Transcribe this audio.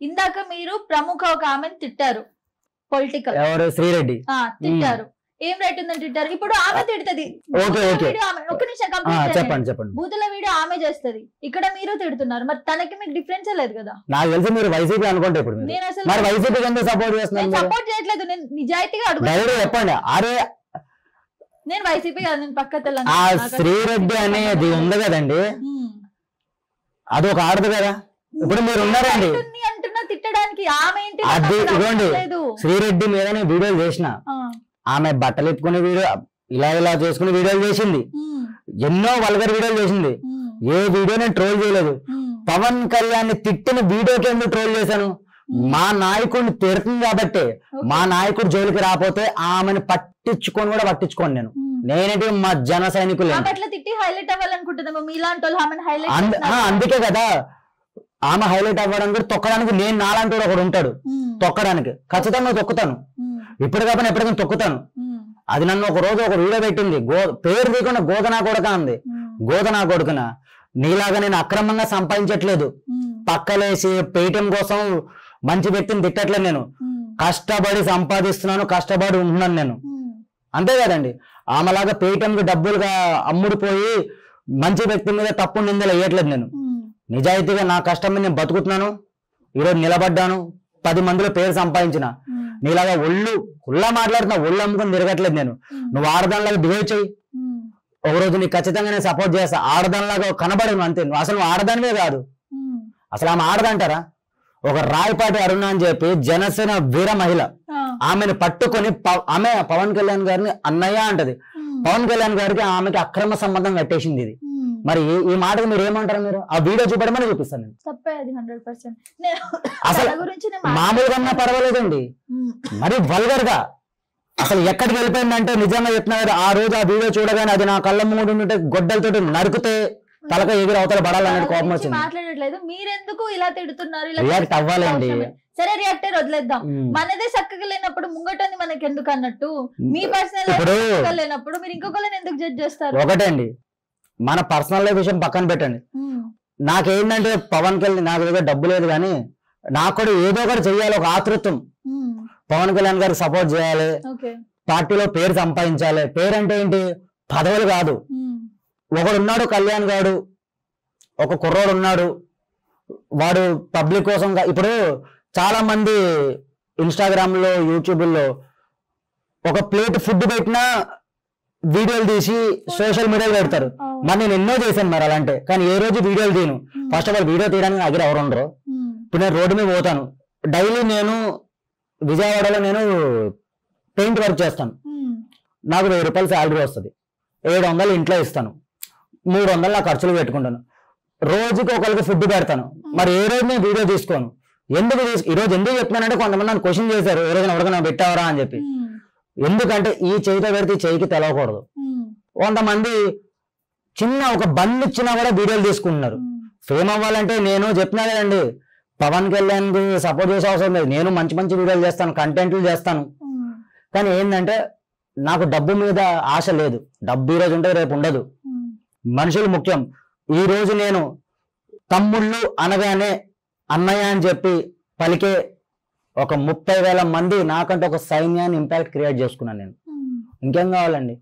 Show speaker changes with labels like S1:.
S1: ఇందాక మీరు ప్రముఖ ఒక ఆమెను తిట్టారు, పొలిటికల్
S2: ఎవరు శ్రీరెడ్డి
S1: తిట్టారు. ఏం రైట్ ఉందని తిట్టారు? ఇప్పుడు ఆమె తిడుతుంది, ఒక నిమిషం
S2: చెప్పండి చెప్పండి.
S1: బూతుల వీడియో ఆమె చేస్తుంది, ఇక్కడ మీరు తిడుతున్నారు. మరి తనకి మీకు డిఫరెన్స్ లేదు కదా?
S2: నాకు తెలిసి మీరు వైసీపీ అనుకుంటే ఇప్పుడు
S1: నేను అసలు
S2: వైసీపీ ఎందుకు సపోర్ట్ చేస్తున్నాను?
S1: సపోర్ట్ చేయట్లేదు, నేను నిజాయితీగా అడుగుతాను.
S2: చెప్పండి. అరే
S1: నేను వైసీపీ కాదు, నేను పక్క తెలంగాణ.
S2: ఆ శ్రీరెడ్డి అనేది ఉంది కదండి, అది ఒక ఆడదు కదా. ఇప్పుడు మీరు ఉన్నారండి
S1: అంటున్నా తిట్టడానికి, ఆమె ఏంటి
S2: అది ఇవ్వండి. శ్రీరెడ్డి మీద వీడియోలు చేసిన, ఆమె బట్టలు ఎత్తుకునే వీడియో ఇలా ఇలా చేసుకునే వీడియోలు చేసింది, ఎన్నో వల్గర్ వీడియోలు చేసింది. ఏ వీడియో నేను ట్రోల్ చేయలేదు. పవన్ కళ్యాణ్ తిట్టిన వీడియోకి ఎందుకు ట్రోల్ చేశాను? మా నాయకుడిని తిడుతుంది కాబట్టి, మా నాయకుడు జోలికి రాకపోతే ఆమెను పట్టించుకొని కూడా పట్టించుకోండి. నేనేంటి మా జన సైనికులు అందుకే కదా ఆమె హైలైట్ అవ్వడానికి కూడా తొక్కడానికి నేను నాలాంటి వాడు ఒకడు ఉంటాడు. తొక్కడానికి ఖచ్చితంగా తొక్కుతాను, ఇప్పుడు కాబట్టి ఎప్పటికైనా తొక్కుతాను. అది నన్ను ఒక రోజు ఒక వీడియో పెట్టింది, పేరు తీయకుండా గోదనా కొడుక అంది. గోదనా కొడుకున నీలాగా నేను అక్రమంగా సంపాదించట్లేదు, పక్కలేసి పేటిఎం కోసం మంచి వ్యక్తిని తిట్టట్లేదు. నేను కష్టపడి సంపాదిస్తున్నాను, కష్టపడి ఉంటున్నాను నేను, అంతే కదండి. ఆమెలాగా పేటిఎంకి డబ్బులుగా అమ్ముడుపోయి మంచి వ్యక్తి మీద తప్పు నిందలు వేయట్లేదు. నేను నిజాయితీగా నా కష్టం మీద నేను బతుకుతున్నాను. ఈరోజు నిలబడ్డాను, 10 మందిలో పేరు సంపాదించిన. నీలాగా ఒళ్ళ మాట్లాడుతున్నా, ఒళ్ళు అమ్ముకొని తిరగట్లేదు నేను. నువ్వు ఆడదానిలాగా బిహేవ్ చెయ్యి, ఒకరోజు నీకు ఖచ్చితంగా నేను సపోర్ట్ చేస్తా. ఆడదానిలాగా కనబడను అంతే. నువ్వు అసలు ఆడదానివే కాదు, అసలు ఆమె ఆడదంటారా? ఒక రాయపాటి అరుణ అని చెప్పి జనసేన వీర మహిళ, ఆమెను పట్టుకొని ఆమె పవన్ కళ్యాణ్ గారిని అన్నయ్య అంటది. పవన్ కళ్యాణ్ గారికి ఆమెకి అక్రమ సంబంధం కట్టేసింది ఇది. మరి ఈ మాటకు మీరు ఏమంటారు? మీరు ఆ వీడియో చూపడమని చూపిస్తాను నేను. అసలు మామూలుగా పర్వాలేదండి, మరి వల్గర్ గా అసలు ఎక్కడికి వెళ్ళిపోయిందంటే నిజంగా చెప్తున్నారు. ఆ రోజు ఆ వీడియో చూడగానే అది నా కళ్ళ ముందు ఉంటే గొడ్డలతో నరికితే తలక ఎగిరి అవతల పడాలనే కోపం వచ్చింది.
S1: మాట్లాడట్లేదు, మీరెందుకు ఇలా తిడుతున్నారు?
S2: రియాక్ట్ అవ్వాలండి.
S1: సరే రియాక్టర్ వదిలేద్దాం, మనదే చక్కగా లేనప్పుడు ముంగటని మనకి ఎందుకు అన్నట్టు. మీ పర్సనల్ లేనప్పుడు మీరు ఇంకొకరిని ఎందుకు జడ్జ్ చేస్తారు?
S2: ఒకటే అండి, మన పర్సనల్ విషయం పక్కన పెట్టండి. నాకేంటంటే పవన్ కళ్యాణ్ నాకు దగ్గర డబ్బు లేదు, కానీ నాకు కూడా ఏదో ఒకటి చెయ్యాలి, ఒక ఆతృత్వం. పవన్ కళ్యాణ్ గారికి సపోర్ట్ చేయాలి, పార్టీలో పేరు సంపాదించాలి. పేరు అంటే ఏంటి? పదవులు కాదు. ఒకడున్నాడు కళ్యాణ్ గాడు, ఒక కుర్రోడు ఉన్నాడు, వాడు పబ్లిక్ కోసం. ఇప్పుడు చాలా మంది ఇన్స్టాగ్రామ్ లో యూట్యూబ్ లో ఒక ప్లేట్ ఫుడ్ పెట్టినా వీడియోలు తీసి సోషల్ మీడియాలో పెడతారు. మరి నేను ఎన్నో చేశాను మరి అలాంటి, కానీ ఏ రోజు వీడియోలు తీను. ఫస్ట్ ఆఫ్ ఆల్ వీడియో తీయడానికి దగ్గర ఎవరు ఉండరు. ఇప్పుడు నేను రోడ్డు మీద పోతాను, డైలీ నేను విజయవాడలో నేను పెయింట్ వర్క్ చేస్తాను. నాకు 1000 రూపాయలు శాలరీ వస్తుంది, 700 ఇంట్లో ఇస్తాను, 300 నా ఖర్చులు పెట్టుకుంటాను. రోజుకి ఒకరికి ఫుడ్ పెడతాను. మరి ఏ రోజు నేను వీడియో తీసుకోను. ఎందుకు ఈరోజు ఎందుకు చెప్తున్నానంటే కొంతమంది నన్ను క్వశ్చన్ చేశారు, ఎవరికైనా పెట్టావరా అని చెప్పి. ఎందుకంటే ఈ చేయితో పెడితే ఈ చేయికి తెలవకూడదు. కొంతమంది చిన్న ఒక బండి ఇచ్చినా కూడా వీడియోలు తీసుకుంటున్నారు. ఫేమ్ అవ్వాలంటే నేను చెప్పినా కదండి, పవన్ కళ్యాణ్ సపోర్ట్ చేసే అవసరం లేదు. నేను మంచి మంచి వీడియోలు చేస్తాను, కంటెంట్లు చేస్తాను. కానీ ఏంటంటే నాకు డబ్బు మీద ఆశ లేదు. డబ్బు ఈ రోజు ఉంటే రేపు ఉండదు. మనుషులు ముఖ్యం. ఈ రోజు నేను తమ్ముళ్ళు అనగానే అన్నయ్య అని చెప్పి పలికే ఒక 30,000 మంది నాకంటే ఒక సైన్యాన్ని ఇంపాక్ట్ క్రియేట్ చేసుకున్నాను నేను. ఇంకేం కావాలండి?